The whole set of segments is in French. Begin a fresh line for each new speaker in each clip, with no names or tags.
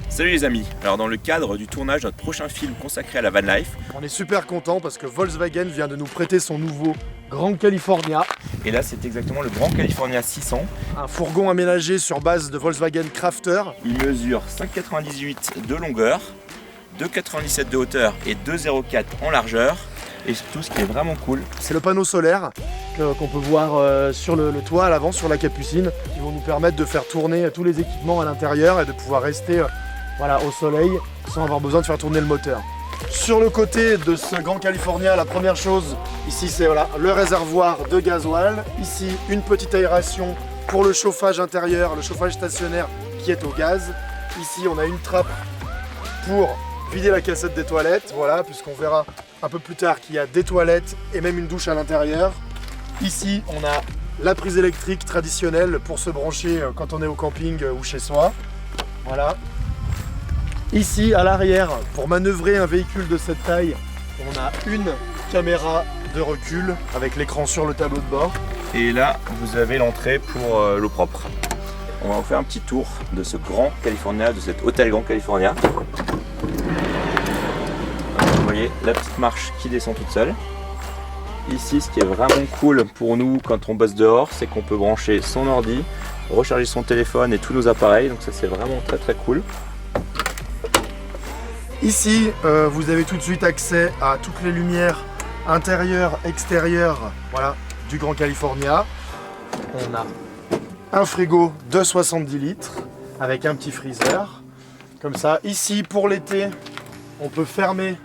Salut les amis, alors dans le cadre du tournage de notre prochain film consacré à la van life,
on est super content parce que Volkswagen vient de nous prêter son nouveau Grand California.
Et là c'est exactement le Grand California 600.
Un fourgon aménagé sur base de Volkswagen Crafter.
Il mesure 5,98 de longueur, 2,97 de hauteur et 2,04 en largeur. Et surtout ce qui est vraiment cool,
c'est le panneau solaire qu'on peut voir sur le toit à l'avant, sur la capucine, qui vont nous permettre de faire tourner tous les équipements à l'intérieur et de pouvoir rester au soleil sans avoir besoin de faire tourner le moteur. Sur le côté de ce Grand California, la première chose ici c'est le réservoir de gasoil. Ici une petite aération pour le chauffage intérieur, le chauffage stationnaire qui est au gaz. Ici on a une trappe pour vider la cassette des toilettes, puisqu'on verra un peu plus tard qu'il y a des toilettes et même une douche à l'intérieur. Ici on a la prise électrique traditionnelle pour se brancher quand on est au camping ou chez soi. Voilà. Ici, à l'arrière, pour manœuvrer un véhicule de cette taille, on a une caméra de recul avec l'écran sur le tableau de bord.
Et là, vous avez l'entrée pour l'eau propre. On va vous faire un petit tour de ce Grand California, de cet hôtel Grand California. Vous voyez la petite marche qui descend toute seule. Ici, ce qui est vraiment cool pour nous quand on bosse dehors, c'est qu'on peut brancher son ordi, recharger son téléphone et tous nos appareils. Donc ça, c'est vraiment très très cool.
Ici, vous avez tout de suite accès à toutes les lumières intérieures, extérieures du Grand California. On a un frigo de 70 litres avec un petit freezer. Comme ça, ici pour l'été, on peut fermer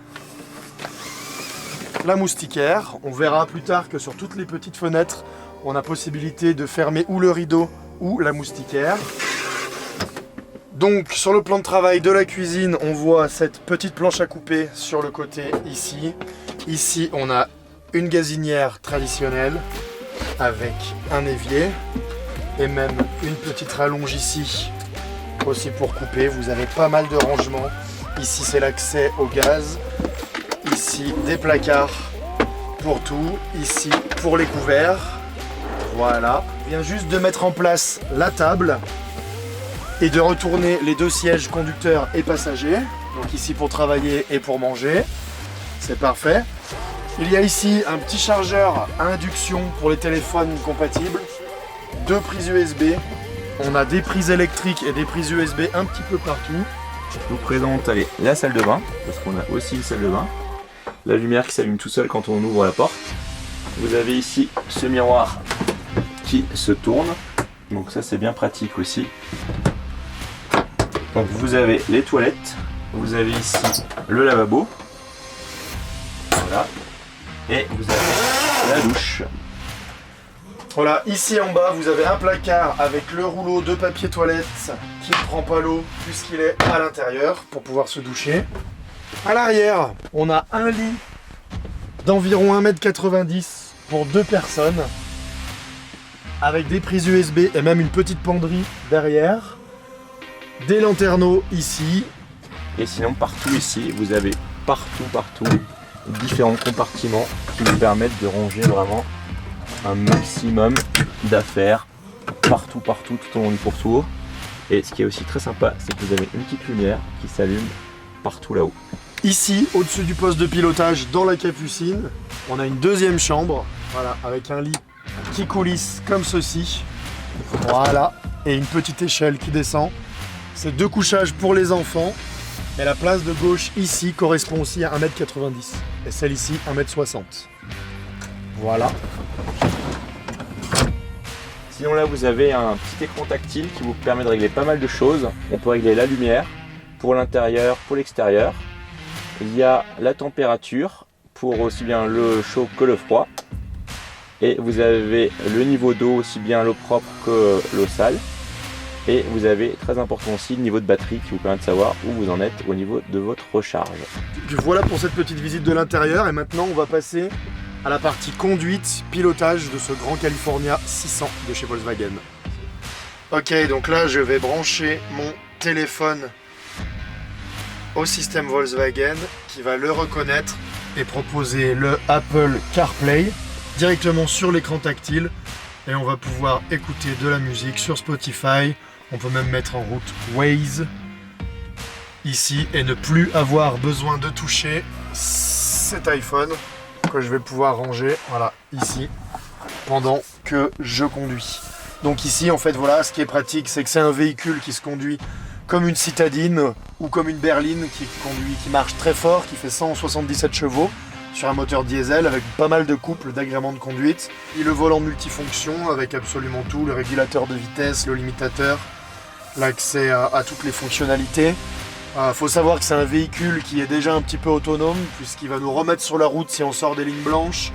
la moustiquaire. On verra plus tard que sur toutes les petites fenêtres, on a possibilité de fermer ou le rideau ou la moustiquaire. Donc sur le plan de travail de la cuisine, on voit cette petite planche à couper sur le côté ici. Ici on a une gazinière traditionnelle avec un évier et même une petite rallonge ici aussi pour couper. Vous avez pas mal de rangements. Ici c'est l'accès au gaz. Ici des placards pour tout. Ici pour les couverts. Voilà. On vient juste de mettre en place la table et de retourner les deux sièges conducteurs et passagers. Donc ici pour travailler et pour manger. C'est parfait. Il y a ici un petit chargeur à induction pour les téléphones compatibles. Deux prises USB. On a des prises électriques et des prises USB un petit peu partout.
Je vous présente la salle de bain, parce qu'on a aussi une salle de bain. La lumière qui s'allume tout seul quand on ouvre la porte. Vous avez ici ce miroir qui se tourne. Donc ça c'est bien pratique aussi. Donc vous avez les toilettes, vous avez ici le lavabo, voilà, et vous avez la douche.
Voilà, ici en bas vous avez un placard avec le rouleau de papier toilette qui ne prend pas l'eau puisqu'il est à l'intérieur pour pouvoir se doucher. À l'arrière, on a un lit d'environ 1,90 m pour deux personnes avec des prises USB et même une petite penderie derrière. Des lanterneaux ici.
Et sinon partout ici, vous avez partout différents compartiments qui vous permettent de ranger vraiment un maximum d'affaires partout tout au long du pourtour. Et ce qui est aussi très sympa, c'est que vous avez une petite lumière qui s'allume partout là-haut.
Ici, au-dessus du poste de pilotage, dans la capucine, on a une deuxième chambre, avec un lit qui coulisse comme ceci. Voilà, et une petite échelle qui descend. C'est deux couchages pour les enfants. Et la place de gauche ici correspond aussi à 1,90 m. Et celle ici, 1,60 m. Voilà.
Sinon là vous avez un petit écran tactile qui vous permet de régler pas mal de choses. On peut régler la lumière pour l'intérieur, pour l'extérieur. Il y a la température pour aussi bien le chaud que le froid. Et vous avez le niveau d'eau, aussi bien l'eau propre que l'eau sale. Et vous avez, très important aussi, le niveau de batterie qui vous permet de savoir où vous en êtes au niveau de votre recharge.
Voilà pour cette petite visite de l'intérieur. Et maintenant, on va passer à la partie conduite, pilotage de ce Grand California 600 de chez Volkswagen. Ok, donc là, je vais brancher mon téléphone au système Volkswagen qui va le reconnaître et proposer le Apple CarPlay directement sur l'écran tactile. Et on va pouvoir écouter de la musique sur Spotify On peut même mettre en route Waze ici et ne plus avoir besoin de toucher cet iPhone que je vais pouvoir ranger, voilà, ici, pendant que je conduis. Donc ici, en fait, voilà, ce qui est pratique, c'est que c'est un véhicule qui se conduit comme une citadine ou comme une berline qui marche très fort, qui fait 177 chevaux sur un moteur diesel avec pas mal de couples d'agréments de conduite. Et le volant multifonction avec absolument tout, le régulateur de vitesse, le limitateur, l'accès à toutes les fonctionnalités. Faut savoir que c'est un véhicule qui est déjà un petit peu autonome puisqu'il va nous remettre sur la route si on sort des lignes blanches.